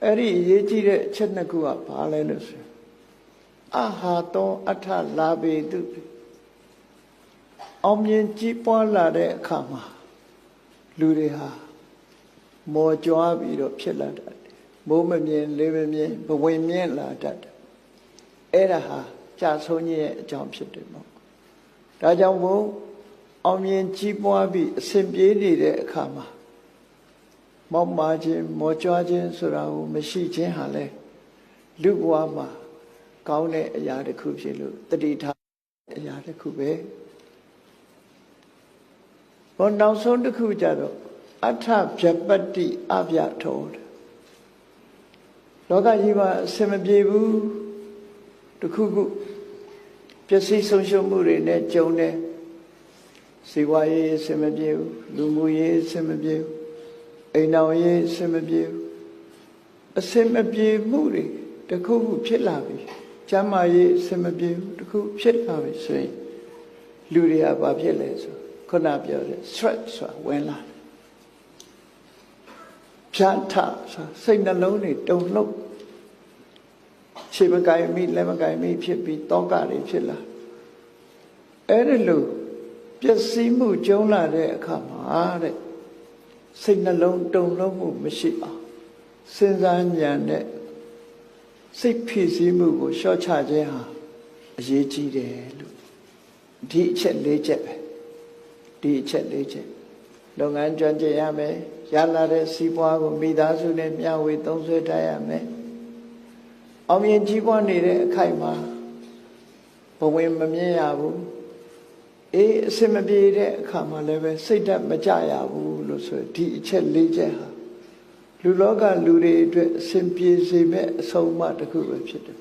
အဲ့ဒီအရေးကြီးတဲ့အချက်နှစ်ခုကဘာလဲလို့ဆိုအဟာတောအထလာပေတုအောင်မြင်ကြီးပွားလာတဲ့အခါမှာလူတွေဟာမော်ကြွားပြီးတော့ဖြစ်လာတတ်တယ်မိုးမမြင်လေးမမြင်ဘဝင်မြင့်လာတတ်တယ်အဲ့ဒါဟာကြာဆုံးခြင်းရဲ့အကြောင်းဖြစ်တယ်ပေါ့ဒါကြောင့်မို့အောင်မြင်ကြီးပွားပြီးအစဉ်ပြေးနေတဲ့အခါမှာမောက်မာခြင်းမော်ကြွားခြင်းဆိုတာကိုမရှိခြင်းဟာလဲလူဘဝမှာကောင်းတဲ့အရာတစ်ခုဖြစ်လို့တတိထားအရာတစ်ခုပဲဘောနောက်ဆုံးတစ်ခုကြတော့အထဗျပတ္တိအဗျထောလောကကြီးမှာအစင်မပြေဘူးတစ်ခုခုပျက်စီးဆုံးရှုံးမှုတွေနဲ့ကြုံတယ်စီဝါရေးအစင်မပြေဘူးလူမှုရေးအစင်မပြေဘူးအိမ်တော်ရေးအစင်မပြေဘူးအစင်မပြေမှုတွေတစ်ခုခုဖြစ်လာပြီကျမ်းမာရေးအစင်မပြေဘူးတစ်ခုဖြစ်လာပြီဆိုရင်လူတွေကဘာဖြစ်လဲဆိုခုနပြောတဲ့ stress ဆိုတာဝင်လာတယ်ဖြတ်ထစိတ်နှလုံးတွေတုန်လှုပ်ခြေမကိုင်မိလက်မကိုင်မိဖြစ်ပြီးတောကတွေဖြစ်လာအဲ့ဒီလိုပျက်စီးမှုကြုံလာတဲ့အခါမှာတဲ့စိတ်နှလုံးတုန်လှုပ်မှုမရှိအောင်စဉ်းစားဉာဏ်နဲ့စိတ်ဖြစ်စည်းမှုကိုလျှော့ချခြင်းဟာအရေးကြီးတယ်လို့ဒီအချက်၄ချက်ပဲဒီအချက်၄ချက်လုပ်ငန်းကျွမ်းကျင်ရမယ်ရလာတဲ့စီးပွားကိုမိသားစုနဲ့မျှဝေသုံးစွဲထားရမယ်အောင်မြင်ကြီးပွားနေတဲ့အခိုက်မှာဘဝင်မမြင်ရဘူးအေးအစင်မပြေတဲ့အခါမှာလည်းပဲစိတ်ဓာတ်မကြရဘူးလို့ဆိုဒီအချက်၄ချက်ဟာလူလောကလူတွေအတွက်အစင်ပြေစေမဲ့အဆုံးအမတစ်ခုပဲဖြစ်တယ်